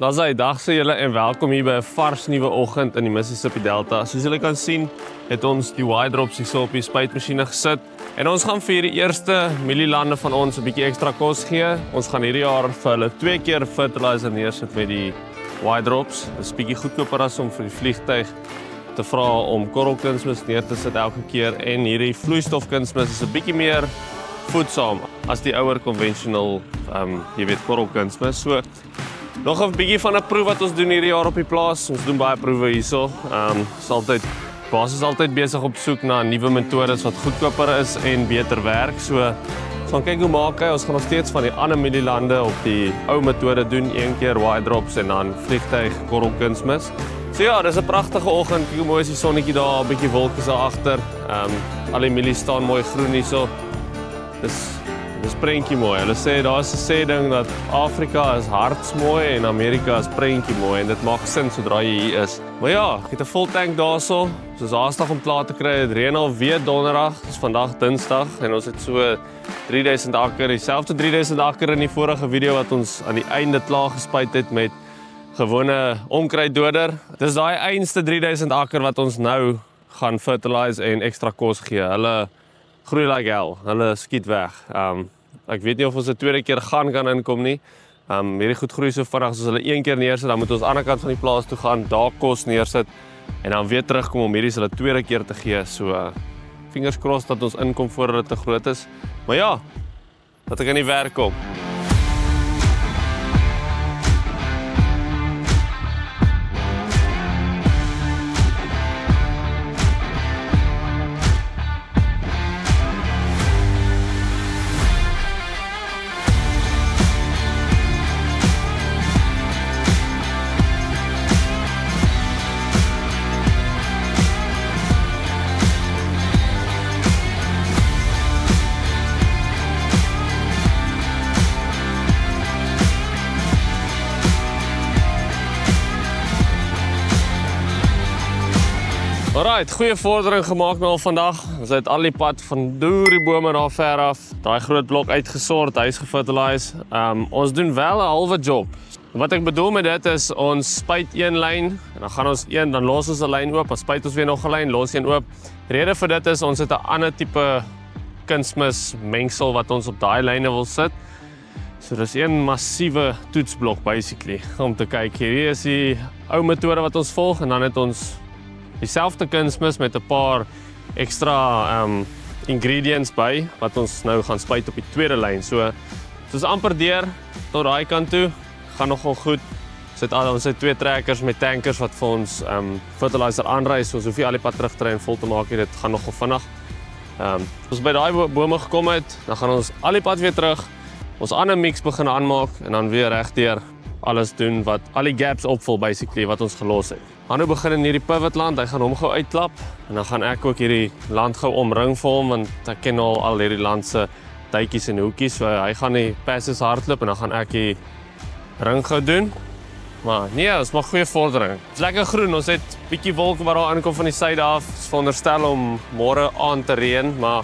Daar's hy, dag sê julle en welkom hier by 'n vars nuwe oggend in die Mississippi Delta. Soos julle kan sien, het ons die Y-drops hier so op die spuitmasjiene gesit. En ons gaan vir die eerste mielielande van ons 'n bietjie ekstra kos gee. Ons gaan hierdie jaar vir hulle 2 keer fertilizer neersit met die Y-drops. Dit is bietjie goedkoper as om vir die vliegtuig te vra om korrelkunsmis neer te sit elke keer. En hierdie vloeistofkunsmis is 'n bietjie meer voedsaam as die ouer conventional, jy weet, korrelkunsmis. So, nog 'n bietjie van 'n proef wat ons doen hierdie jaar op die plaas. Ons doen baie proewe hierso. Baas is altyd besig op soek na nuwe metodes wat goedkoper is en beter werk. So, ons gaan kyk hoe maak hy. Ons gaan nog steeds van die ander mielielande op die ou metode doen. 1 keer Y-drops en dan vliegtuig korrelkunsmis. So ja, dis 'n pragtige oggend. Kyk hoe mooi is die sonnetjie daar, 'n bietjie wolkies daar agter. Al die mielies staan mooi groen hierso. Dis prentjie mooi. Hulle sê daar's 'n sê ding dat Afrika is hartsmooi en Amerika is prentjie mooi en dit maak sin sodra jy hier is. Maar ja, ek het 'n vol tank daarso. Soos haastig om klaar te kry. Dit reën al weer donderdag. Dit is vandag Dinsdag en ons het so 3000 akker, dieselfde 3000 akker in die vorige video wat ons aan die einde klaar gespuit het met gewone onkruiddoder. Dis daai einste 3000 akker wat ons nou gaan fertilize en ekstra kos gee. Hulle groei like hell. Hulle skiet weg. Ek weet nie of ons 'n tweede keer kan inkom nie. Hierdie goed groei so vinnig as hulle 1 keer neersit, dan moet ons aan die ander kant van die plaas toe gaan, daar kos neersit en dan weer terugkom om hierdie hulle tweede keer te gee. So fingers crossed dat ons inkom voor hulle te groot is. Maar ja, dat ek aan die werk kom. Alright, goeie vordering gemaak nou al vandag. Ons het al die pad van deur die bome daar ver af. Daai groot blok uitgesort, hy's gefertilize. Ons doen wel 'n halwe job. Wat ek bedoel met dit is ons spuit 1 lyn en dan gaan ons dan los ons 'n lyn oop, dan spuit ons weer nog 'n lyn, los een oop. Die rede vir dit is ons het 'n ander tipe kunsmis mengsel wat ons op daai lyne wil sit. So dis 'n massiewe toetsblok basically om te kyk. Hier is die ou metode wat ons volg en dan het ons dieselfde kunsmis met 'n paar ekstra ingredients by wat ons nou gaan spuit op die tweede lyn. So soos amper deur tot daai kant toe, gaan nogal goed. Ons het 2 trekkers met tankers wat vir ons fertilizer aanry, so ons hoef nie al die pad terug te ry en vol te maak nie. Dit gaan nogal vinnig. As ons by daai bome gekom het, dan gaan ons al die pad weer terug, ons ander mix begin aanmaak en dan weer regdeur alles doen wat al die gaps opvul basically wat ons gelos het. Hanno begin in hierdie pivotland, hy gaan hom gou uitklap en dan gaan ek ook hierdie land gou omring vir hom want ek ken al hierdie land se duitjies en hoekies, so hy gaan die passes hardloop en dan gaan ek die ring gou doen. Maar nee, ons maak goeie vordering. Dit is lekker groen, ons het bietjie wolke wat daar aankom van die suide af. Dit is veronderstel om môre aan te reën, maar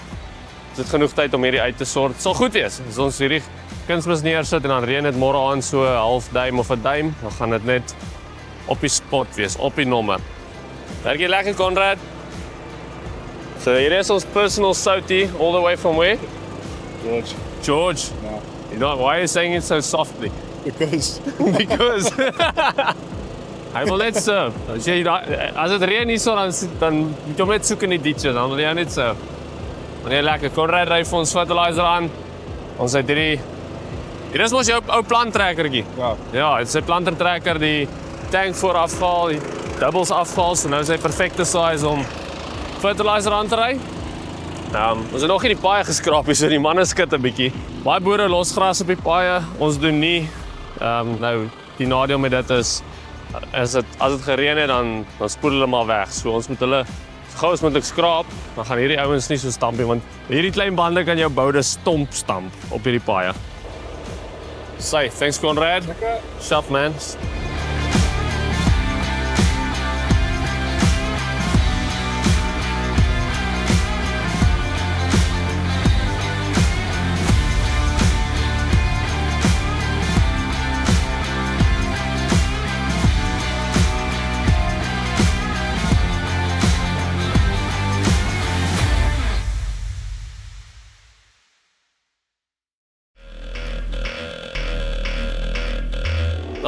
ons het genoeg tyd om hierdie uit te sort. Dit sal goed wees. As ons hierdie kunsmis neersit en dan reën dit môre aan so 'n half duim of 'n duim, dan gaan dit net op die spot wees, op die nommer. Werk jy lekker, Conrad? So hier is ons personal Soutie, all the way from where? George? No. You know, why are you saying it so softly? Because Hy wil net so. As dit reën hierso, dan moet jy hom net soek in die ditches, dan wil jy net so. Wanneer lekker, Conrad ry vir ons fertilizer aan. Ons het hier is mos jou ou planttrekkertjie. ja, Ja, dit is 'n plantertrekker, die tank voor afval, die doubles afval, so nou is hy perfekte size om fertilizer aan te ry. Ons het nog nie die paaie geskraap hier, so die manne skit 'n bietjie. Baie boere los gras op die paaie, ons doen nie. Nou, die nadeel met dit is, as dit gereën het, dan spoel hulle maar weg. So ons moet hulle gou as moontlik skraap, dan gaan hierdie ouens nie so stamp nie, want hierdie klein bande kan jou boude stomp op hierdie paaie. Say, thanks Conrad. lekker. Shop man.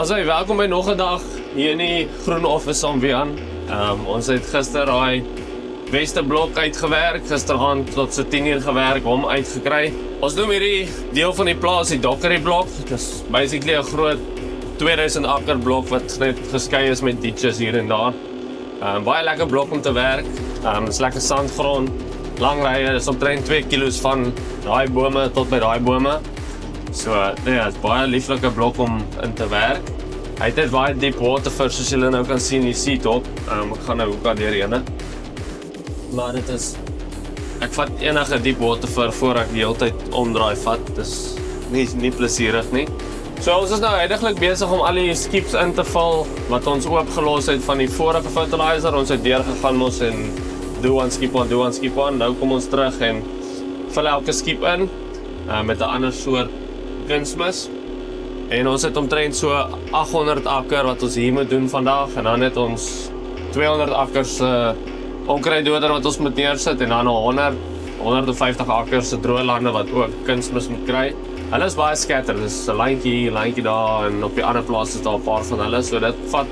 Also, welkom by nog 'n dag hier in die Groen Office aan Wian. Ons het gister daai Westerblok uitgewerk, gisteraan tot so 10 uur gewerk, hom uitgekry. Ons noem hierdie deel van die plaas die Dockery blok. Dit is basically 'n groot 2000 akker blok wat net geskei is met ditches hier en daar. Baie lekker blok om te werk. Dit is lekker sandgrond, lang rye, dis omtrent 2 kilos van daai bome tot by daai bome. So, nee, het is baie lieflike blok om in te werk. Hy het baie diep water vir, soos julle nou kan sien, die seatop. Ek gaan nou ook al deur maar dit is, ek vat enige diep water vir voor ek die hele tyd omdraai vat. Dis nie plesierig nie. So ons is nou eindiglik besig om al die skips in te val wat ons oopgelos het van die vorige fertilizer. Ons het deurgegaan mos en do one skip on. Nou kom ons terug en vul elke skip in met 'n ander soort kunsmis. En ons het omtrent so 800 akker wat ons hier moet doen vandag en dan het ons 200 akkers onkruiddoder wat ons moet neersit en dan 150 akkers se droë lande wat ook kunsmis moet kry. Hulle is baie scatter, dis 'n lyntjie daar en op die ander plaas is daar 'n paar van hulle, so dit vat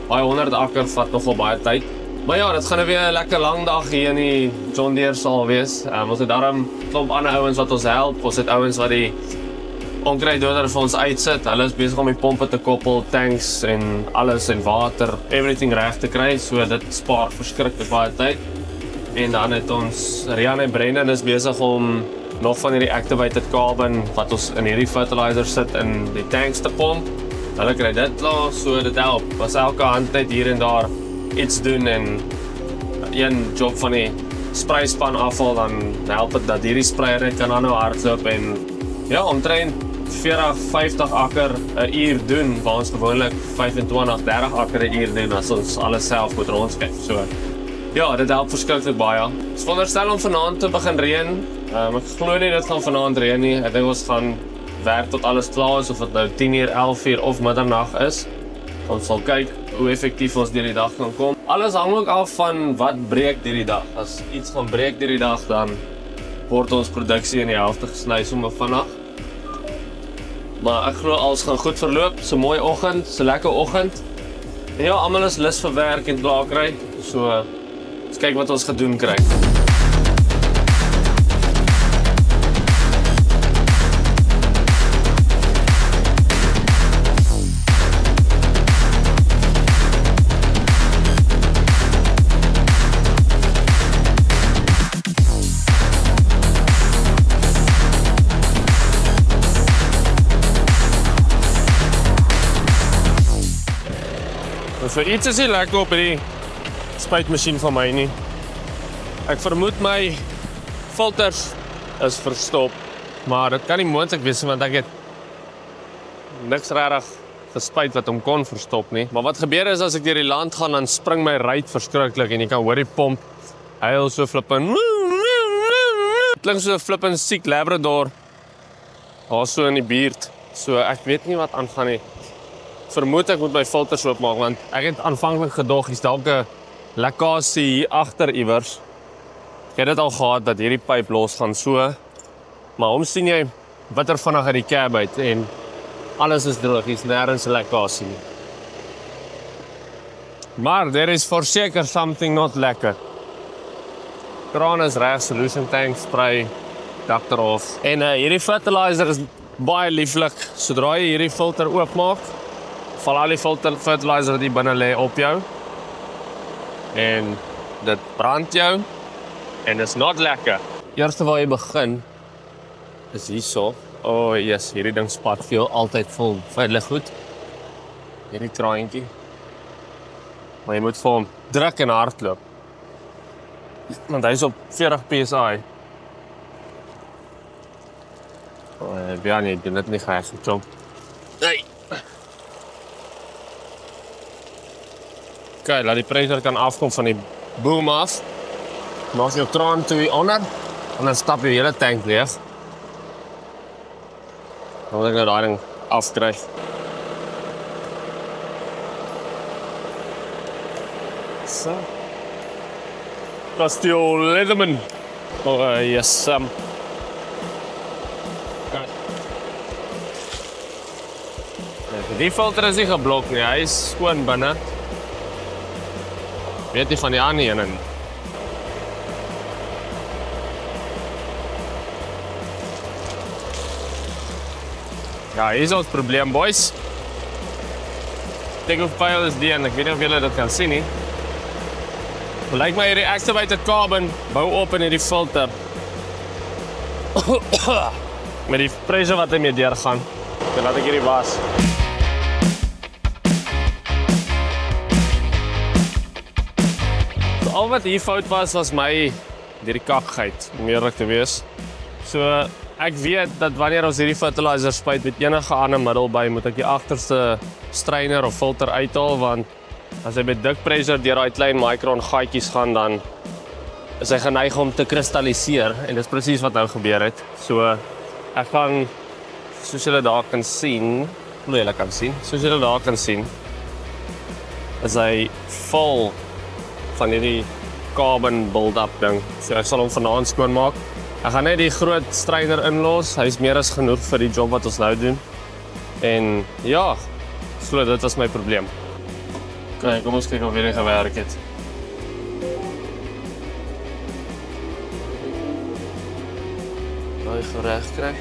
baie 100 akker vat nogal baie tyd. Maar ja, dit gaan weer 'n lekker lang dag hier in die John Deere sal wees. Ons het daarom klomp ander ouens wat ons help. Ons het ouens wat die onkruiddoder vir ons uitsit. Hulle is besig om die pompe te koppel, tanks en alles en water, everything reg te kry, so dit spaar verskriklik baie tyd. En dan het ons Rian en Brendan is besig om nog van hierdie activated carbon wat ons in hierdie fertilizer sit in die tanks te pomp. Hulle kry dit klaar, so dit help. Was elke hand net hier en daar iets doen en een job van die sprayspan afval, dan help dit dat hierdie sprayer net kan aanhou hardloop en ja, omtrent 40-50 akker 'n uur doen, waar ons gewoonlik 25-30 akker 'n uur doen as ons alles self moet rondskryf. So ja, dit help verskriklik baie. Ons veronderstel om vanaand te begin reën. Ek glo nie dit gaan vanaand reën nie. Ek dink ons gaan werk tot alles klaar is, of dit nou 10 uur, 11 uur of middernag is. Ons sal kyk hoe effektief ons deur die dag kan kom. Alles hang ook af van wat breek deur die dag. As iets gaan breek deur die dag, dan word ons produksie in die helfte gesny sommer vinnig. Maar ek glo alles gaan goed verloop. So 'n mooi oggend, so 'n lekker oggend. En ja, almal is lus vir werk en klaar kry. So ons kyk wat ons gedoen kry. So iets is nie lekker op die spuitmasjien van my nie. Ek vermoed my filters is verstop, maar dit kan nie moontlik wees want ek het niks regtig gespuit wat hom kon verstop nie. Maar wat gebeur is as ek deur die land gaan, dan spring my ruit verskriklik en jy kan hoor die pomp huil so flippin. Klink so 'n flippin siek Labrador daar so in die buurt. So ek weet nie wat aangaan nie. Vermoed ek moet my filters oopmaak, want ek het aanvanklik gedog hier's dalk 'n lekkasie hier agter iewers. Ek het dit al gehad dat hierdie pyp los gaan so, maar hom sien jy bitter vinnig uit die cab uit en alles is droog, hier's nêrens 'n lekkasie nie. Maar there is verseker something not lekker. Kraan is reg, solution tank, spray, dak eraf. En hierdie fertilizer is baie lieflik. Sodra jy hierdie filter oopmaak, val al die fertilizer wat hier binne lê op jou. En dit brand jou. En dit is not lekker. Eerste waar jy begin is hierso. Oh yes, hierdie ding spat veel altyd vol veilig goed. Hierdie kraantjie. Maar jy moet vir hom druk en hardloop. Want hy is op 40 psi. Oh, ja nee, doen dit nie reg so. Nee. Okay, laat die pressure kan afkom van die boom af. Maak jou kraan toe hier onder en dan stap jy hele tank leeg. Dan moet ek nou daai ding afkry. So. Castio Leatherman. Oh, yes. Okay. Die filter is nie geblok nie, hy is skoon binne. Weet nie van die ander ene nie. Ja, hier is ons probleem, boys. Ek hoe vuil is die en ek weet nie of julle dit kan sien nie. Lyk my hierdie activated carbon bou op in hierdie filter. Met die pressure wat hy mee deurgaan. Dan laat ek hierdie was. So, al wat hier fout was my die kakgeit, om eerlik te wees. So ek weet dat wanneer ons hierdie fertilizer spuit met enige ander middel by, moet ek die agterste strainer of filter uithaal, want as hy met dik pressure deur daai klein micron gaatjies gaan, dan is hy geneig om te kristalliseer en dis presies wat nou gebeur het. So ek gaan, soos julle daar kan sien, soos julle daar kan sien, is hy vol van hierdie carbon build-up ding. So ek sal hom vanaand skoon maak. Ek gaan net die groot strainer inlos, hy is meer as genoeg vir die job wat ons nou doen. En ja, so dit was my probleem. Kijk, kom ons kyk of hierdie gewerk het. Hy gerecht kry.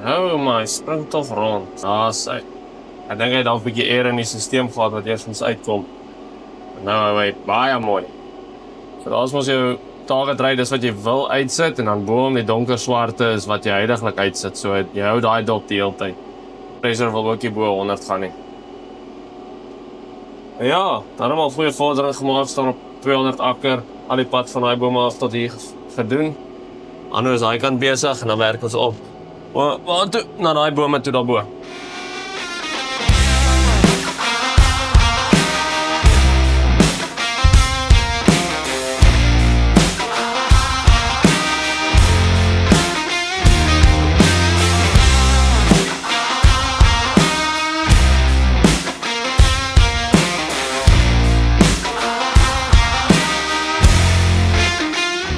Nou maar, hy spring toch rond. Ek dink hy het al 'n bietjie air in die stelsel gehad wat eers ons uitkom. Nou hy baie mooi. So as ons jou target ry, dis wat jy wil uitsit en dan bo om die donker swarte is wat jy huidiglik uitsit. So jy hou daai dop die hele tyd. Pressure wil ook nie bo 100 gaan nie. Ja, daarom al goeie vordering gemaak, staan op 200 akker, al die pad van daai bome af tot hier gedoen. Anu is daai kant besig en dan werk ons op. Waar toe? Na daai bome toe daarbo.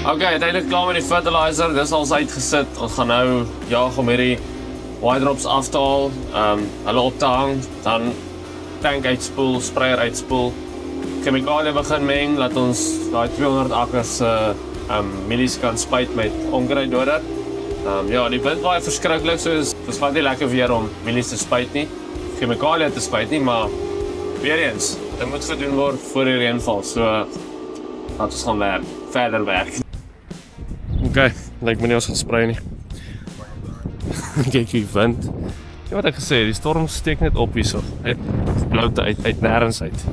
Oké, uiteindelik klaar met die fertilizer, dis al uitgesit. Ons gaan nou jaag om hierdie Y-drops af te haal, hulle op te hang, dan tank uitspoel, sprayer uitspoel, chemikalie begin meng, laat ons daai 200 akkers mielies kan spuit met onkruiddoder. Ja, die wind waai verskriklik, so dis wat nie lekker weer om mielies te spuit nie, chemikalie te spuit nie, maar weer eens, dit moet gedoen word voor die reën val, so laat ons gaan verder werk. Oké, lyk my nie ons gaan sprei nie. Kyk die wind. Ja, wat ek gesê, die storm steek net op hierso. Hy bloute uit nêrens uit.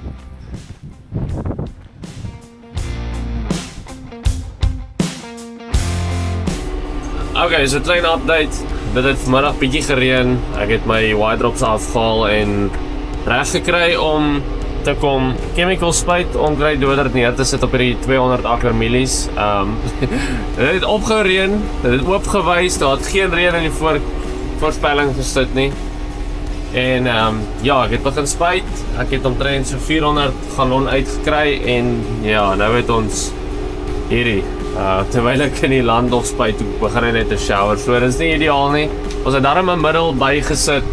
Oké, so 'n klein update. Dit het vanmiddag bietjie gereën. Ek het my Y-drops afgehaal en reg gekry om te kom chemical spuit, onkruiddoder neer te sit op hierdie 200 akker mielies. Dit het opgereën, dit het oopgewys, daar het geen reën in die voorspelling gesit nie. En ja, ek het begin spuit. Ek het omtrent so 400 gallon uitgekry en ja, nou het ons hierdie terwyl ek in die land nog spuit, begin hy net te shower. So dit is nie ideaal nie. Ons het daarom 'n middel bygesit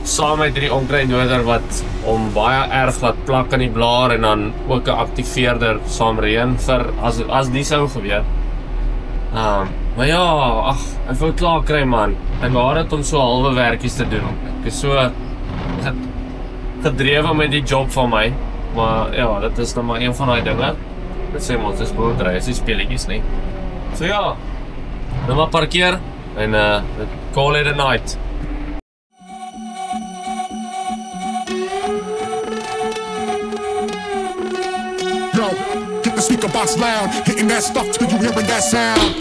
saam met die onkruiddoder wat om baie erg laat plak in die blaar en dan ook 'n aktiveerder saam reën vir as die sou gebeur. Maar ja, ek wil klaar kry man. Ek wou dit om so halwe werkies te doen. Ek is so gedrewe met die job van my. Maar ja, dit is nou maar een van daai dinge. Dit sê ons is boerdery, is nie speletjies nie. So ja, nou maar parkeer en call it a night. Get the speaker box loud, hitting that stuff till you hearing that sound.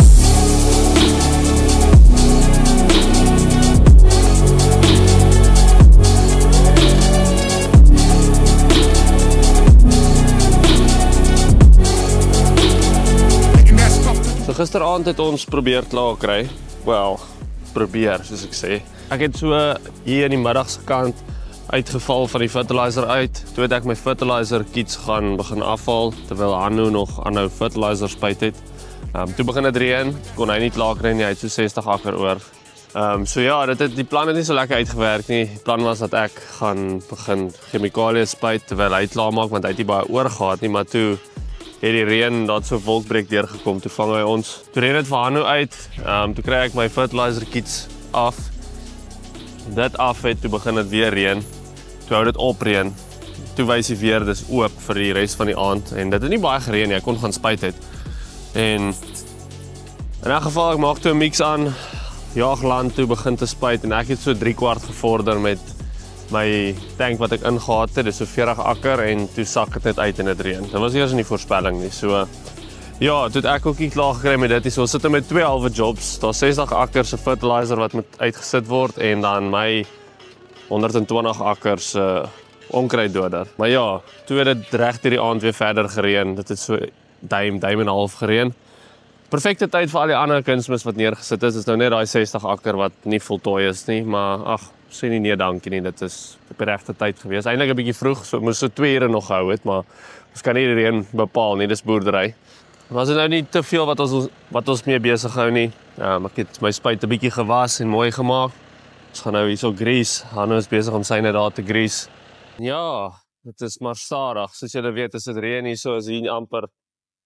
So gisteraand het ons probeer klaar kry. Wel, probeer soos ek sê. Ek het so hier in die middagse kant uitgeval van die fertilizer uit. Toe het ek my fertilizer kits gaan begin afhaal terwyl Hanno nog aanhou fertilizer spuit het. Toe begin dit reën, kon hy nie klaar kry nie, hy het so 60 akker oor. So ja, die plan het nie so lekker uitgewerk nie. Die plan was dat ek gaan begin chemikalieë spuit terwyl hy klaar maak, want hy het nie baie oor gehad nie, maar toe het die reën dat so wolkbreek deurgekom, toe vang hy ons. Toe ren dit vir Hanno uit, toe kry ek my fertilizer kits af. Dit af het, toe begin dit weer reën. Toe hou dit op reën. Toe wys die weer dis oop vir die res van die aand en dit het nie baie gereën nie, ek kon gaan spuit het. En in 'n geval ek maak toe 'n mix aan, jaagland toe begin te spuit en ek het so 3/4 gevorder met my tank wat ek ingehaat het, dis so 40 akker en toe sak dit net uit in dit reën. Dit was eers in die voorspelling nie, so ja, toe het ek ook nie klaar gekry met dit nie, so ons sit met 2 halwe jobs, daar 60 akker se fertilizer wat moet uitgesit word en dan my 120 akker se onkruiddoder. Maar ja, toe het dit reg deur die aand weer verder gereën, dit het so duim en 'n half gereën. Perfekte tyd vir al die ander kunsmis wat neergesit is nou net daai 60 akker wat nie voltooi is nie, maar ag, sê nie nee dankie nie, dit is op die regte tyd gewees. Eintlik 'n bietjie vroeg, so moes so 2 ure nog gehou het, maar ons kan nie reën bepaal nie, dis boerdery. Was dit nou nie te veel wat ons mee besig hou nie. Ek het my spuit 'n bietjie gewas en mooi gemaak. Ons gaan nou hierso grease. Hanno is besig om syne daar te grease. Ja, dit is maar stadig. Soos julle weet, as dit reën hierso is hier amper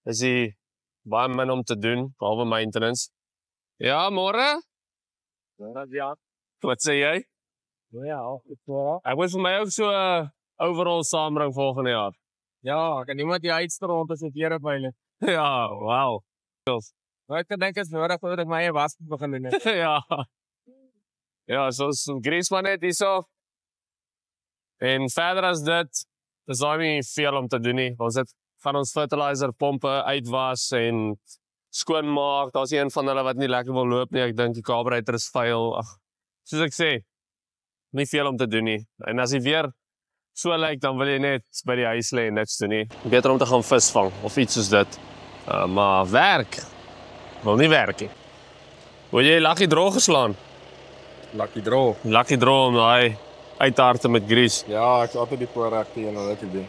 hier baie min om te doen, behalwe maintenance. Ja, môre? Ja. Wat sê jy? Ja, ek Ek wil vir my ook so 'n overall saamring volgende jaar. ja, kan iemand die uitstrond as dit weer op myle. Ja, wow. Maar ek dink dit is nodig voordat ek my eie was begin doen. Ja. Ja, soos 'n greaseman net hierso. En verder as dit, is daar nie veel om te doen nie. Ons het van ons fertilizer pompe uitwas en skoonmaak. Daar's een van hulle wat nie lekker wil loop nie. Ek dink die carburetor is vuil. Ag, soos ek sê, nie veel om te doen nie. En as jy weer so lyk, dan wil jy net by die huis lê en niks doen nie. Beter om te gaan visvang of iets soos dit. Maar werk wil nie werk nie. Wil jy Lucky Draw geslaan? Lucky draw. Lucky Draw om daai uitharten met grease. Ja, ek is altyd die voorregte een om dit te doen.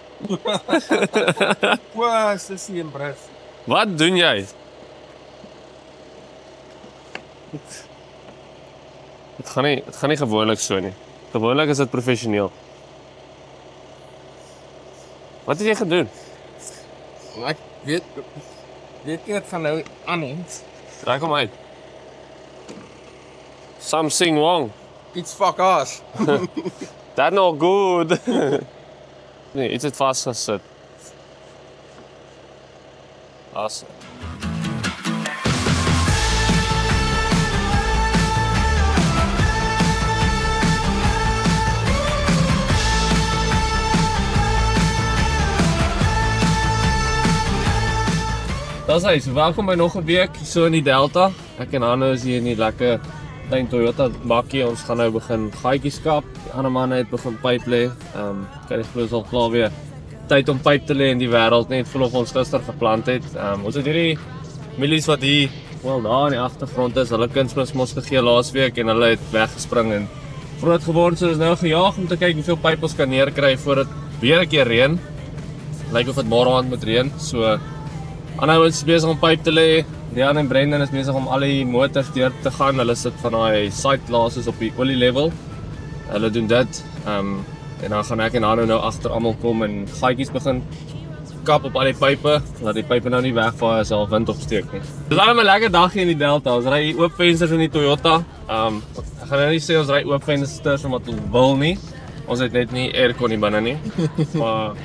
Wat, dis nie in bref. Wat doen jy? Het gaan nie gewoonlik so nie. Gewoonlik is dit professioneel. Wat het jy gedoen? Ek weet nie wat gaan nou aan nie. Raak hom uit. Something wrong. Iets fuck ass. That's not good. Nee, iets het vastgesit. Awesome. Dis hy, so welkom by nog 'n week so in die Delta. Ek en Hanno is hier in die lekker klein Toyota bakkie. Ons gaan nou begin gaatjies kap. Die ander manne het begin pyp lê. Kan ek glo al klaar weer tyd om pyp te lê in die wêreld net vol of ons gister geplant het. Ons het hierdie mielies wat hier wel daar in die agtergrond is. Hulle kunsmis mos gegee laasweek en hulle het weggespring en groot geword. So is nou gejaag om te kyk hoeveel pyp ons kan neerkry voordat weer 'n keer reën. Lyk of dit môre aand moet reën. So Anna is besig om pyp te lê. Rian en Brendan is besig om al die motors deur te gaan. Hulle sit van daai side glasses op die olie level. Hulle doen dit. En dan gaan ek en Hanno nou agter almal kom en gaatjies begin kap op al die pype, laat die pype nou nie wegvaai as al wind opsteek nie. Dis al 'n lekker dag hier in die Delta. Ons ry oop vensters in die Toyota. Ek gaan nou nie sê ons ry oop vensters omdat ons wil nie. Ons het net nie aircon hier binne nie. Maar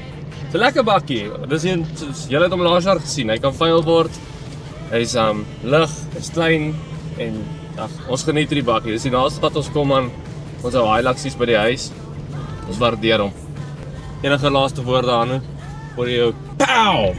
'n lekker bakkie. Dis een julle het hom laas jaar gesien. Hy kan vuil word. Hy's lig, hy's klein en ons geniet hierdie bakkie. Dis die naaste wat ons kom aan ons Hiluxies by die huis. Ons waardeer hom. Enige laaste woorde Hanno voor jy pow.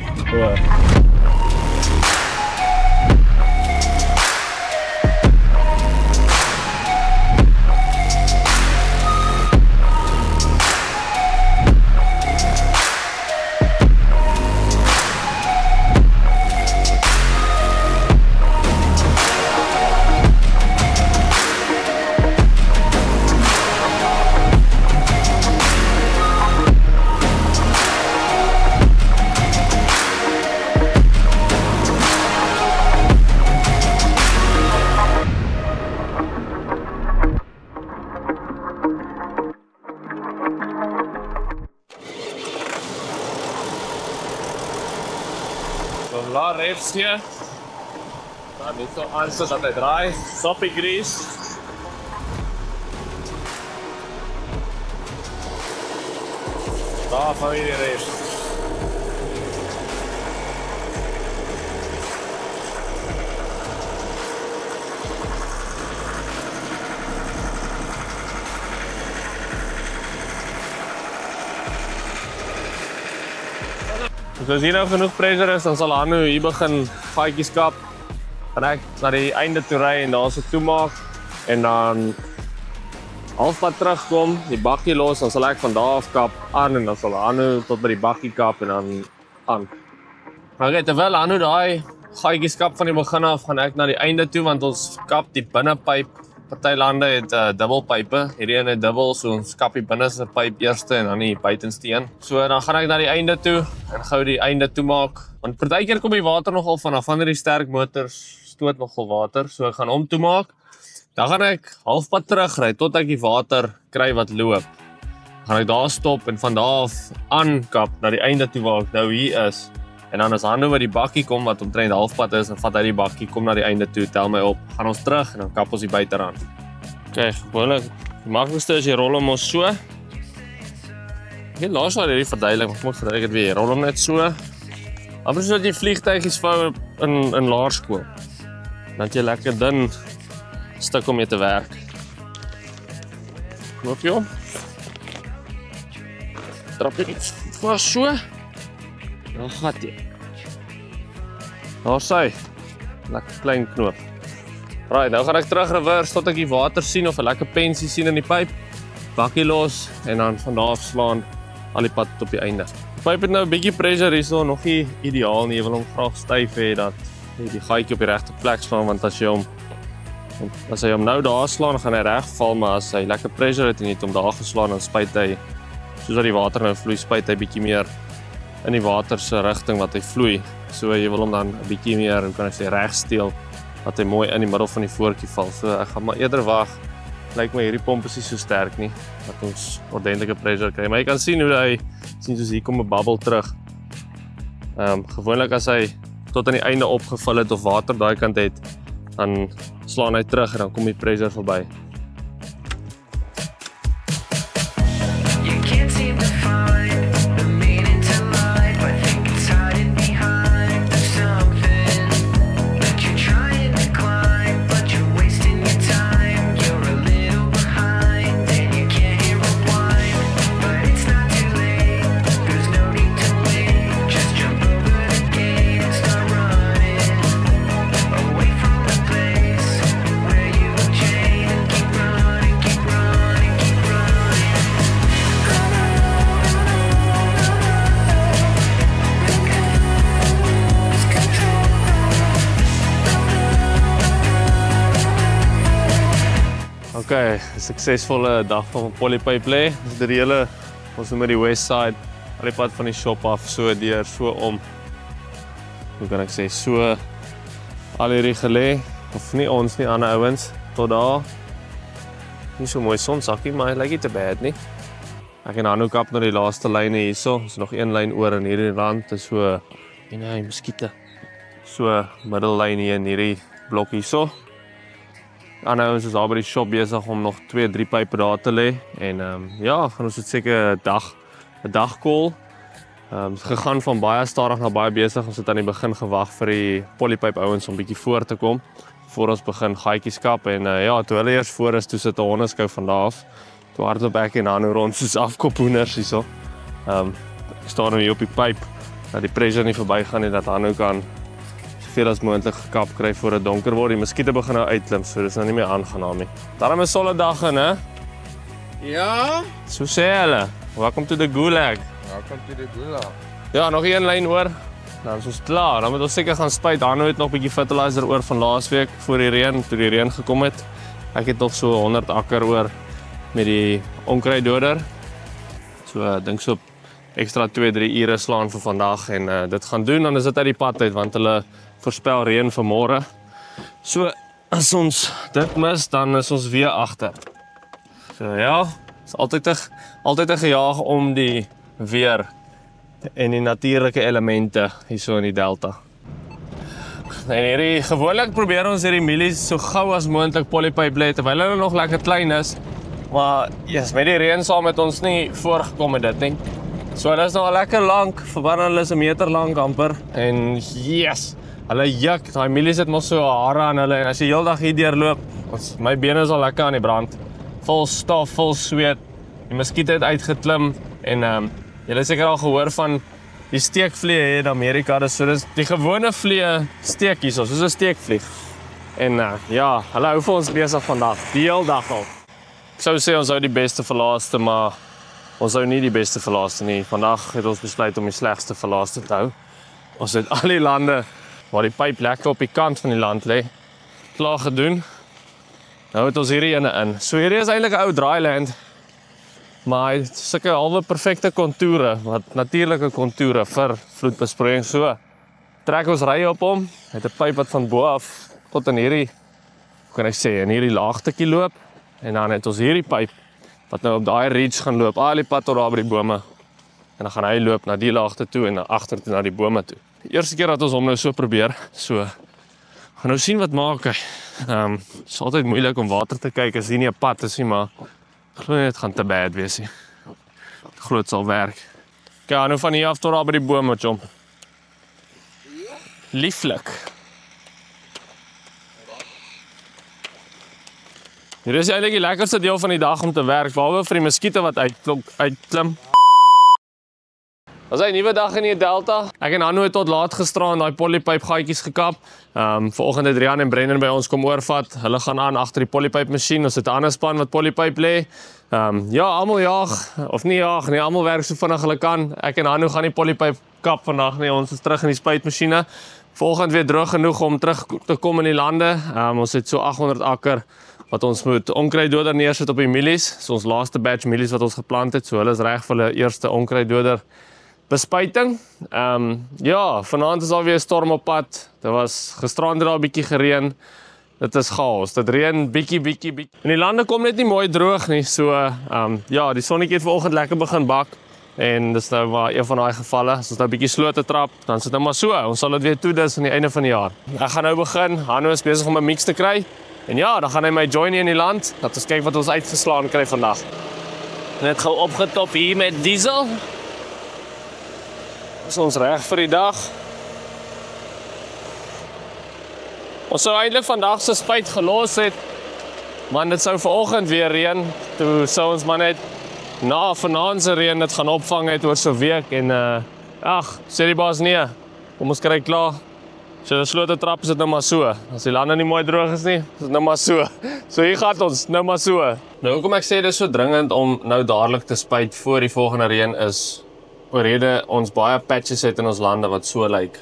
laat rechts gee. Dan net so aansit dat hy draai. Soppie grease. Daar gaan we die rechts. Dus as hier nou genoeg pressure is, dan sal Hanno hier begin gaatjies kap. Gaan ek na die einde toe ry en daar so toemaak en dan halfpad terugkom, die bakkie los, dan sal ek van daar af kap aan en dan sal Hanno tot by die bakkie kap en dan aan. Okay, terwyl Hanno daai gaatjies kap van die begin af, gaan ek na die einde toe want ons kap die binnepyp. Party lande het dubbelpype, hierdie een het dubbel, so ons kap die binneste pyp eerste en dan die buitenste een. So dan gaan ek na die einde toe en gou die einde toemaak. Want partykeer kom die water nogal vanaf van die sterk motors stoot nogal water, so ek gaan hom toemaak. Dan gaan ek halfpad terugry tot ek die water kry wat loop. Dan gaan ek daar stop en van daar af aankap na die einde toe waar ek nou hier is. En dan as Hanno by die bakkie kom wat omtrent halfpad is, en vat hy die bakkie, kom na die einde toe, tel my op, gaan ons terug en dan kap ons die buiterrand. Okay, gewoonlik, die maklikste is jy rol hom ons so. Ek het laas al hierdie verduidelik, maar ek moet verduidelik het weer, rol hom net so. Amper soos dat jy vliegtuigies vou in laerskool. Dan het jy lekker dun stuk om mee te werk. Knoop jy om. Trap jy vast so. Dan gaat jy. Daar sy. Lekker klein knoop. Right, nou gaan ek terug reverse tot ek die water sien of 'n lekker pensie sien in die pyp. Bakkie los en dan van daar af slaan al die pad tot op die einde. Die pyp het nou 'n bietjie pressure hierso, nog nie ideaal nie. Jy wil hom graag styf hê dat die gaatjie op die regte plek slaan want as hy hom nou daar slaan, gaan hy reg val, maar as hy lekker pressure het en jy het hom daar geslaan, dan spuit hy soos dat die water nou vloei, spuit hy bietjie meer in die water se rigting wat hy vloei. So jy wil hom dan 'n bietjie meer, hoe kan ek sê, reg steel dat hy mooi in die middel van die voortjie val. So ek gaan maar eerder wag. Lyk my hierdie pomp is nie so sterk nie dat ons ordentlike pressure kry. Maar jy kan sien hoe hy sien soos hier kom 'n bubble terug. Gewoonlik as hy tot aan die einde opgevul het of water daai kant het, dan slaan hy terug en dan kom die pressure verby. Okay, 'n suksesvolle dag van Polypipe lê. Dis die hele, ons noem dit die West Side, al die pad van die shop af, so deur, so om. Hoe kan ek sê, so al hierdie gelê, of nie ons nie, ander ouens, tot daar. Nie so mooi sonsakkie, maar hy lyk nie te bad nie. Ek en Hanno kap na die laaste lyne hierso, is nog een lyn oor in hierdie rand, is so, en hy muskiete, so middellyn hier in hierdie blok hierso. Ander ouens is daar by die shop besig om nog 2-3 pype daar te lê en ja, gaan ons het seker 'n dag call. Gegaan van baie stadig na baie besig. Ons het aan die begin gewag vir die Polypipe ouens om bietjie voor te kom voor ons begin gaatjies kap en ja, toe hulle eers voor is, toe sit 'n hondeskou van daar af. Toe hardloop ek en Hanno rond soos afkophoenders hierso. Ek staan nou hier op die pyp dat die pressure nie verbygaan nie, dat Hanno kan veel as moontlik gekap kry voor dit donker word. Die muskiete begin nou uitklim, so dis nou nie meer aangenaam nie. Daarom 'n solide dag in, hè? Ja? So sê hulle. Welcome to the gulag. Welcome to the gulag. Ja, nog een lyn oor. Dan is ons klaar. Dan moet ons seker gaan spuit. Hanno het nog 'n bietjie fertilizer oor van laasweek voor die reën, toe die reën gekom het. Ek het nog so 100 akker oor met die onkruiddoder. So ek dink so ekstra 2-3 ure slaan vir vandag en dit gaan doen, dan is dit uit die pad uit want hulle voorspel reën vir môre. So as ons dit mis, dan is ons weer agter. So ja, is altyd 'n gejaag om die weer en die natuurlike elemente hierso in die delta. en hierdie gewoonlik probeer ons hierdie mielies so gou as moontlik polypipe lê terwyl hulle nog lekker klein is. Maar yes, met die reën saam het ons nie voorgekom met dit nie. So hulle is nog lekker lank, verwar hulle is 1 meter lank amper en yes, hulle juk, daai mielies het mos so hare aan hulle en as jy heeldag hier deurloop, my bene is al lekker aan die brand. Vol stof, vol sweet. Die muskiete het uitgeklim en julle het seker al gehoor van die steekvliee in Amerika. Dus die gewone vliee steek hier soos 'n steekvlieg. En ja, hulle hou vir ons besig vandag, die hele dag al. Ek sou sê ons hou die beste vir laaste, maar ons hou nie die beste vir laaste nie. Vandag het ons besluit om die slegste vir laaste te hou. Ons het al die lande waar die pyp lekker op die kant van die land lê, klaar gedoen. Nou het ons hierdie ene in. So hierdie is eintlik 'n ou dryland, maar hy het sulke halwe perfekte kontoure, wat natuurlike kontoure vir vloedbesproeiing. So trek ons ry op hom, het 'n pyp wat van bo af tot in hierdie, hoe kan ek sê, in hierdie laagtetjie loop, en dan het ons hierdie pyp wat nou op daai ridge gaan loop, al die pad tot daar by die bome, en dan gaan hy loop na die laagte toe en na agter toe na die bome toe. Die eerste keer dat ons hom nou so probeer, so gaan nou sien wat maak hy. Is altyd moeilik om water te kyk as hier nie 'n pad is nie, maar ek glo nie dit gaan te bad wees nie. Ek glo dit sal werk. Kyk, nou van hier af tot daar by die bome, chom. Lieflik. Hier is eintlik die lekkerste deel van die dag om te werk, behalwe vir die muskiete wat uitklim. Dit is 'n nuwe dag in die Delta. Ek en Hanno het tot laat gisteraan daai polypipe gaatjies gekap. Vanoggend het Rian en Brendan by ons kom oorvat. Hulle gaan aan agter die polypipe masjien. Ons het 'n ander span wat polypipe lê. Ja, almal jaag of nie jaag nie, almal werk so vinnig hulle kan. Ek en Hanno gaan die polypipe kap vandag nie. Ons is terug in die spuitmasjiene. Volgende weer droog genoeg om terug te kom in die lande. Ons het so 800 akker wat ons moet onkruiddoder neersit op die mielies. So ons laaste batch mielies wat ons geplant het. So hulle is reg vir hulle eerste onkruiddoder bespuiting. Ja, vanaand is alweer 'n storm op pad. Dit was gisterand daar 'n bietjie gereën. Dit is chaos. Dit reën bietjie. En die lande kom net nie mooi droog nie. So ja, die sonnetjie het vanoggend lekker begin bak. En dis nou maar een van daai gevalle. As ons nou 'n bietjie sloot te trap, dan sit nou maar so. Ons sal dit weer toedis aan die einde van die jaar. Ek gaan nou begin. Hanno is besig om 'n mix te kry. En ja, dan gaan hy my join hier in die land. Dat ons kyk wat ons uitgeslaan kry vandag. Net gou opgetop hier met diesel. Is ons reg vir die dag. Ons sou eintlik vandag se spuit gelos het, maar dit sou vanoggend weer reën. Toe sou ons maar net na vanaand se reën dit gaan opvang het oor so 'n week en ag, sê die baas nee. Kom ons kry klaar. As jy sloot te trap is dit nou maar so. As die lande nie mooi droog is nie, is dit nou maar so. So hier gaan ons nou maar so. Nou hoekom ek sê dit is so dringend om nou dadelik te spuit voor die volgende reën is, oorrede ons baie patches het in ons lande wat so lyk.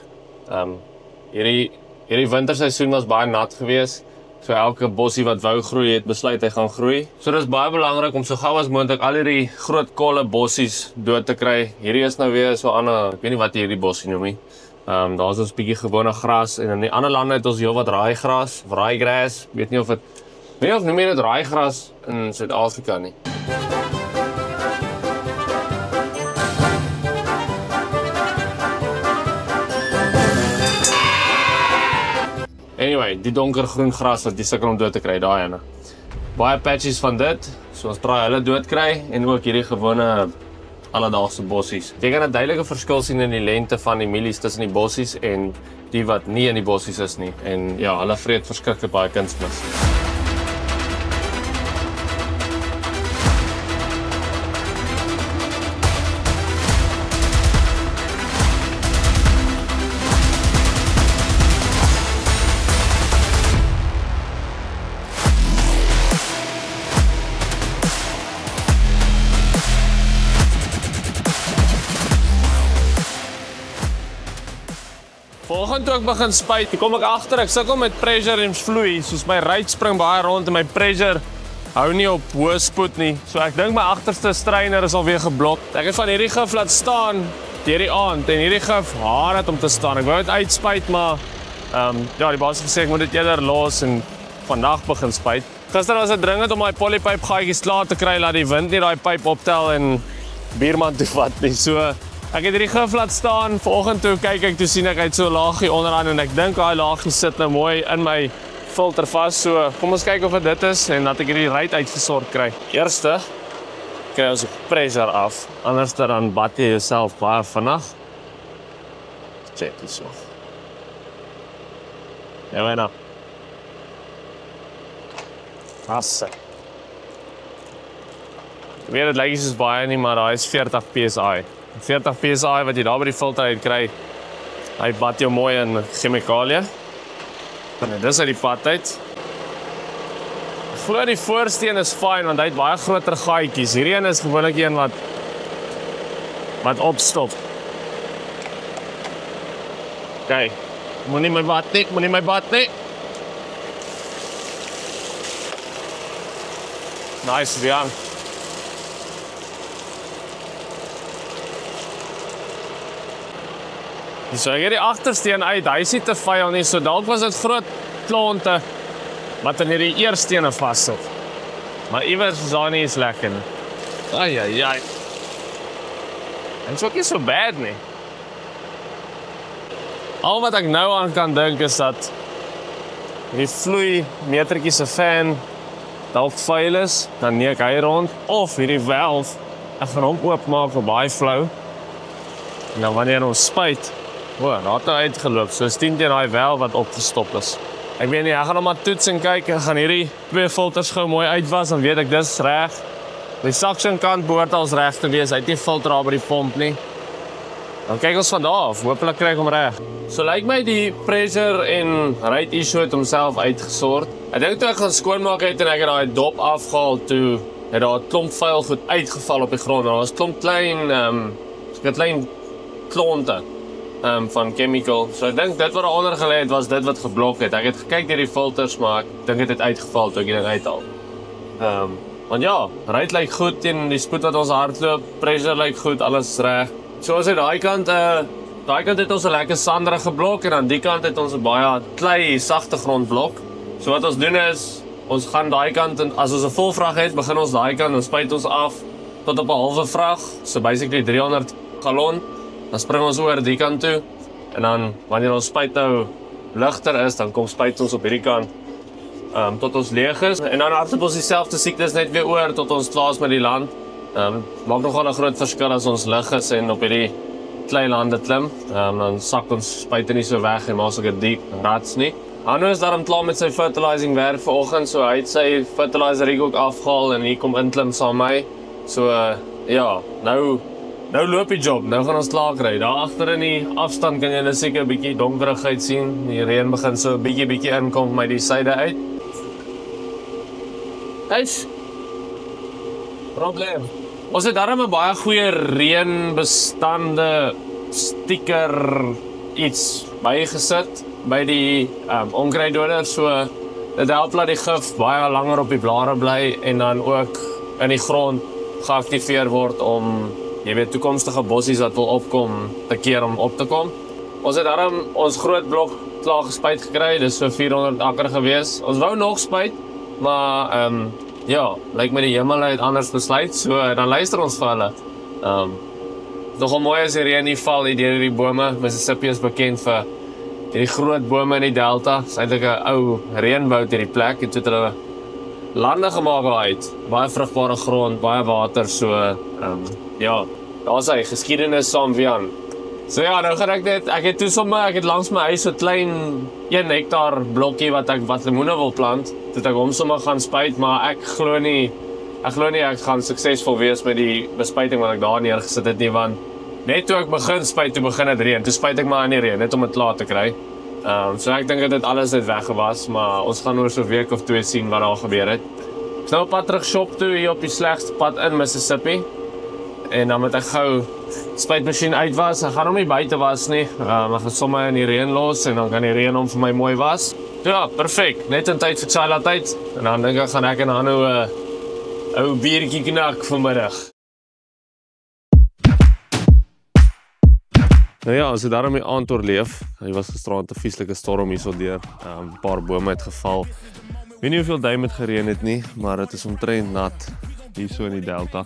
Hierdie winterseisoen was baie nat geweest. So elke bossie wat wou groei het besluit hy gaan groei. So dit is baie belangrik om so gou as moontlik al hierdie groot kolle bossies dood te kry. Hierdie is nou weer so ander, ek weet nie wat hierdie bossie noem nie. Daar's ons bietjie gewone gras en in die ander lande het ons heelwat raaigras, raaigras. Weet nie of noem jy dit raaigras in Suid-Afrika nie. Anyway, die donkergroen gras wat jy sukkel om dood te kry, daai ene. Baie patches van dit, so ons probeer hulle dood kry en ook hierdie gewone alledaagse bossies. Jy kan 'n duidelike verskil sien in die lengte van die mielies tussen die bossies en die wat nie in die bossies is nie. En ja, hulle vreet verskriklik baie kunsmis. Vanoggend toe ek begin spuit, kom ek agter ek sukkel met pressure en vloei, soos my ruit spring baie rond en my pressure hou nie op hoë spoed nie. So ek dink my agterste strainer is alweer geblok. Ek het van hierdie gif laat staan deur die aand en hierdie gif haar het om te staan. Ek wou dit uitspuit, maar ja, die baas het gesê ek moet dit eerder los en vandag begin spuit. Gister was dit dringend om daai polypipe gaatjies klaar te kry, laat die wind nie daai pyp optel en buurman toe vat nie. So Ek het hierdie gif laat staan, vanoggend toe kyk ek, toe sien ek uit so 'n laagie onderaan en ek dink daai laagie sit nou mooi in my filter vas, so kom ons kyk of dit is en dat ek hierdie ruit uitgesort kry. Eerste kry ons die pressure af, anders dan bad jy jouself baie vinnig. Check dit so. Ja, bueno. Asse. Ek weet dit lyk nie soos baie nie, maar daai is 40 psi. 40 psi wat jy daar by die filter uit kry, hy bad jou mooi in chemikalie. En dis uit die pad uit. Ek glo die voorsteen is fyn want hy het baie groter gaatjies. Hierdie een is gewoonlik een wat opstop. Kyk, moenie my bad nie. Nice, Jan. So ek het die agtersteen uit, hy is nie te vuil nie, so dalk was dit groot klonte wat in hierdie eerstene vassit. Maar iewers is daar nie eens lekker nie. Ai. En so ook nie so bad nie. Al wat ek nou aan kan dink is dat die vloei metertjie se fan dalk vuil is, dan neek hy rond, of hierdie valve, ek gaan hom oopmaak op baie flou. En dan wanneer ons spuit, daar het nou uitgeloop, so is 10 teen daai valve wat opgestop is. Ek weet nie, ek gaan nog maar toets en kyk, ek gaan hierdie 2 filters gou mooi uitwas, dan weet ek dis reg. Die suction kant behoort als reg te wees, hy het nie filter daar by die pomp nie. Dan kyk ons van daar af, hopelik kry ek hom reg. So lyk my die pressure en rate issue het homself uitgesort. Ek dink toe ek gaan skoonmaak het en ek het daai dop afgehaal, toe het daar 'n klomp vuil goed uitgeval op die grond. Daar was klomp klein klonte van chemical. So ek dink dit wat daaronder gelê het, was dit wat geblok het. Ek het gekyk deur die filters, maar ek dink dit het uitgeval toe ek die ding uithaal. Want ja, rate lyk goed teen die spoed wat ons hardloop, pressure lyk goed, alles is reg. So as uit daai kant het ons 'n lekker sanderige blok en aan die kant het ons 'n baie klei, sagte grondblok. So wat ons doen is, ons gaan daai kant en as ons 'n vol vrag het, begin ons daai kant en spuit ons af tot op 'n halwe vrag, so basically 300 gallon. Dan spring ons oor die kant toe en dan wanneer ons spuit nou ligter is, dan kom spuit ons op hierdie kant tot ons leeg is. En dan hardloop ons dieselfde siektes net weer oor tot ons klaar is met die land. Maak nogal 'n groot verskil as ons lig is en op hierdie klein lande klim. Dan sak ons spuite nie so weg en maak sulke diep rats nie. Hanno is daarom klaar met sy fertilizing werk vanoggend, so hy het sy fertilizer rig ook afgehaal en hier kom inklim saam my. So ja, nou loop die job, nou gaan ons klaar kry. Daar agter in die afstand kan jy seker 'n bietjie donkerigheid sien. Die reën begin so 'n bietjie inkom met die syde uit. Hy's probleem. Ons het daarom 'n baie goeie reënbestande sticker iets bygesit by die onkruiddoder, so dit help dat die gif baie langer op die blare bly en dan ook in die grond geaktiveer word om jy weet toekomstige bossies wat wil opkom te keer om op te kom. Ons het daarom ons groot blok klaar gespuit gekry, dis so 400 akker gewees. Ons wou nog spuit, maar ja, lyk my die hemel het anders besluit, so dan luister ons vir hulle. Nogal mooi as die reën nie val hier deur hierdie bome. Mississippi is bekend vir hierdie groot bome in die delta. Dit is eintlik 'n ou reënwoud hierdie plek en toe het hulle lande gemaak uit. Baie vrugbare grond, baie water, so ja, daar's hy geskiedenis saam Vian. So ja, nou gaan ek het langs my huis so klein 1 hektaar blokkie wat lemoene wil plant. Toe ek hom sommer gaan spuit, maar ek glo nie ek gaan suksesvol wees met die bespuiting wat ek daar neergesit het nie, want net toe ek begin spuit, toe begin dit reën. Toe spuit ek maar in die reën, net om dit klaar te kry. So ek dink dit alles net weggewas, maar ons gaan oor so 'n week of 2 sien wat daar gebeur het. Ek is nou op pad terug shop toe hier op die slegste pad in Mississippi. En dan moet ek gou spuitmasjien uitwas. Ek gaan hom nie buite was nie. Ek gaan sommer in die reën los en dan kan die reën hom vir my mooi was. Ja, perfek. Net in tyd vir Chila tyd. En dan dink ek gaan ek en Hanno 'n ou biertjie knak vanmiddag. Nou ja, as jy daarom die aand oorleef, hy was gisterand 'n vieslike storm hier so deur. 'n Paar bome het geval. Weet nie hoeveel duim het gereën het nie, maar dit is omtrent nat hier so in die delta.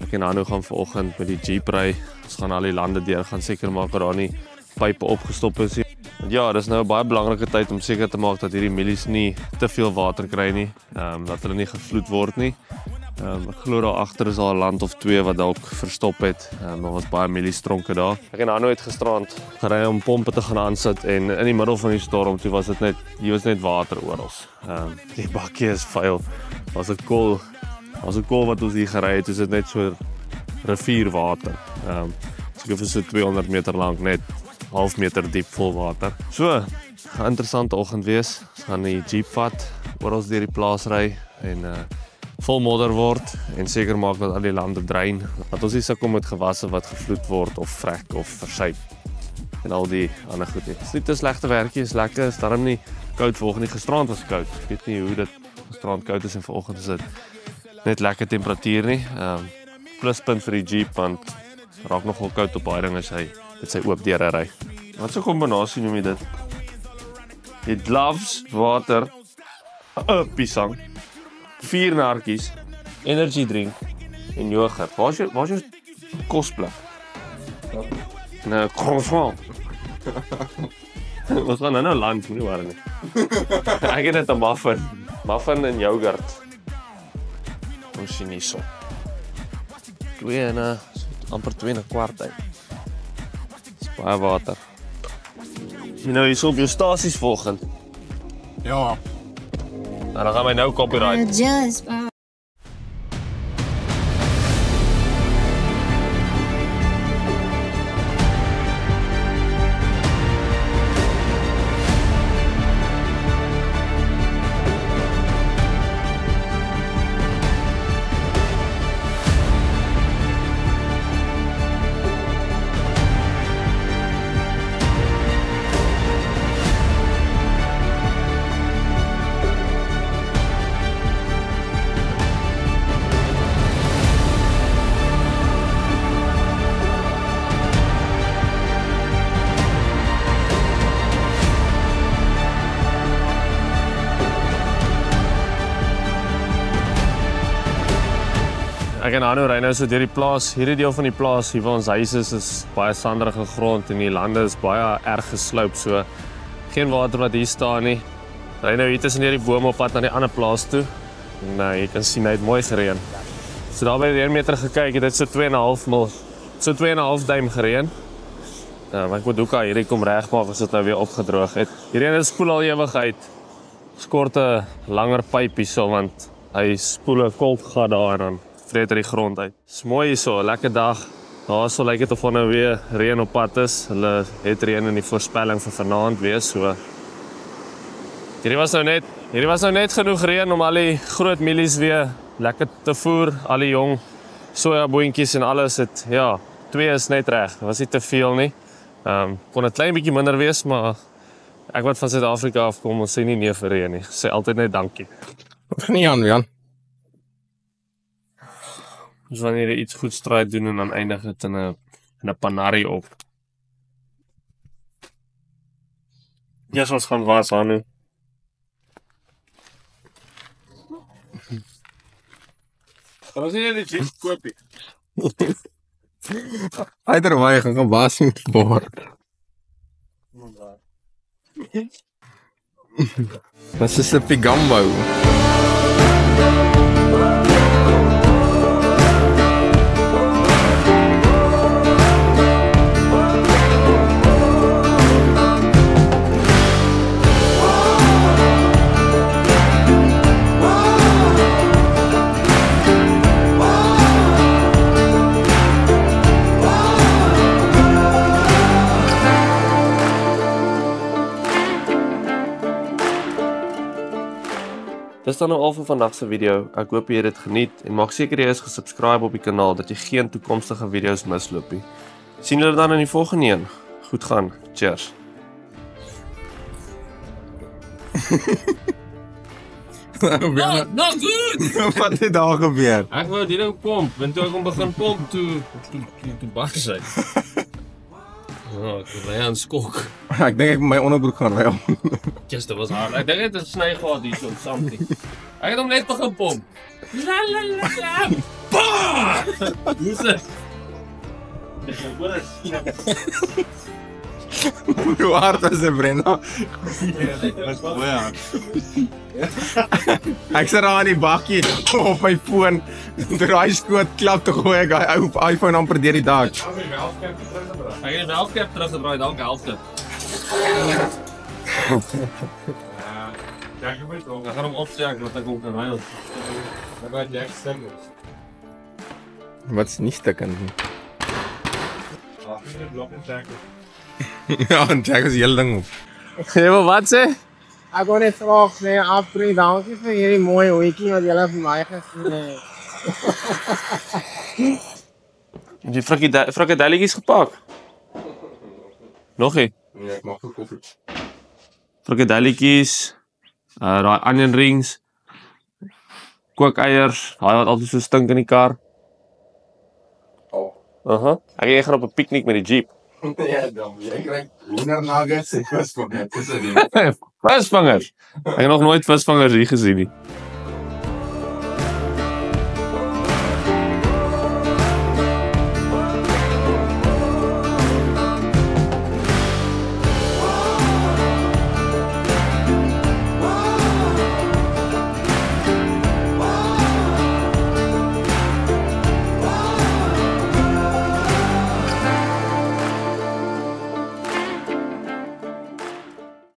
Ek en Anu gaan vanoggend met die Jeep ry. Ons gaan al die lande deur, gaan seker maak dat daar nie pype opgestop is nie. Want ja, dis nou 'n baie belangrike tyd om seker te maak dat hierdie mielies nie te veel water kry nie, dat hulle nie gevloed word nie. Ek glo daar agter is daar 'n land of twee wat dalk verstop het. Daar was baie mieliestronke daar. Ek en Anu het gisterand gery om pompe te gaan aansit en in die middel van die storm toe was dit net water oral. Die bakkie is vuil. Was 'n kol wat ons hier gery het, is dit net so rivierwater. Seker vir so 200 meter lank, net half meter diep vol water. So, gaan 'n interessante oggend wees. Ons gaan die Jeep vat, oral deur die plaas ry en vol modder word en seker maak dat al die lande drein. Dat ons nie sukkel met gewasse wat gevloed word of vrek of versuip en al die ander goed nie. Dis nie te slegte werkie, is lekker, is daarom nie koud vanoggend nie. Gisterand was koud. Ek weet nie hoe dit gisterand koud is en vanoggend is dit net lekker temperatuur nie. Pluspunt vir die Jeep want raak nogal koud op daai ding as hy met sy oop deure ry. Wat 'n kombinasie noem jy dit? Jy gloves, water, pisang, 4 narkies, energy drink en yoghurt. Waar is jou kosblik? Nou, croissant. Ons gaan nou land, nie waar nie. Ek het net 'n muffin en yoghurt. Ons sien nie so. 2 en amper 2 en 'n kwart uit. Dis baie water. Jy nou hierso op jou stasies volgend. Ja. Nou dan gaan my nou copyright. Ek en Anu ry nou so deur die plaas. Hierdie deel van die plaas, hier waar ons huis is baie sanderige grond en die lande is baie erg gesloup, so geen water wat hier staan nie. Ry nou hier tussen hierdie bome op pad na die ander plaas toe. En jy kan sien hy het mooi gereën. So daar by die reënmeter gekyk, het dit so 2,5 duim gereën. Maar ek moet hoeka hierdie kom regmaak as dit nou weer opgedroog het. Die reën spoel al ewig uit. Skort 'n langer pyp hierso want hy spoel 'n kolkgat daar en dan vreet die grond uit. Dis mooi hierso, 'n lekker dag. Daarso lyk dit of er nou weer reën op pad is. Hulle het reën in die voorspelling vir vanaand wees, so. Hierdie was nou net genoeg reën om al die groot mielies weer lekker te voer. Al die jong sojaboontjies en alles het, ja, 2 is net reg. Was nie te veel nie. Kon 'n klein bietjie minder wees, maar ek wat van Suid-Afrika afkom, ons sê nie nee vir reën nie. Sê altyd net dankie. Wat gaan nie aan, Jan? Dus wanneer jy iets goed straat doen en dan eindig dit in 'n panari op. Ja, ons gaan was aan nu. Was jy net iets koopie? Uiteraard gaan was nie word. Mississippi Gumbo. Dis dan nou al vir vandag se video. Ek hoop jy het dit geniet en maak seker jy is gesubscribe op die kanaal dat jy geen toekomstige video's misloop nie. Sien julle dan in die volgende een. Goed gaan. Cheers. Not good. Wat het daar gebeur? Ek wou die ding pomp, en toe ek hom begin pomp toe bars hy. Ek ry aan skok. Ek dink ek my onderbroek gaan ry. Just dit was hard. Ek dink dit het 'n sny gehad hier so something. Ek het hom net begin pomp. La la la la. Hoe hard was dit, Brenda? Ek sit daar aan die bakkie op my foon. Toe daai skoot klap te gooi ek hy ou iPhone amper deur die dak. Ek het die velskep teruggedraai, dankie helfte. Ja, ek weet ook. Ek gaan hom opsteek dat ek hom kan ry. Ek gaan Jack stem. Wat is nie stukkend nie. Ag, ek het blok en Jack. Ja, en Jack is heel ding op. Ja, wat sê? Ek wil net graag sê afdrie dankie vir hierdie mooi hoetjie wat julle vir my gesien het. Het jy frikadelletjies gepak? Nog nie? Nee, ek maak vir koffie. Frikadelletjies, daai onion rings, kookeiers, daai wat altyd so stink in die kar. Oh. Ek gaan op 'n piknik met die Jeep. Ja, dan jy kry hoendernuggets en visvangers. Visvangers. Ek het nog nooit visvangers hier gesien nie.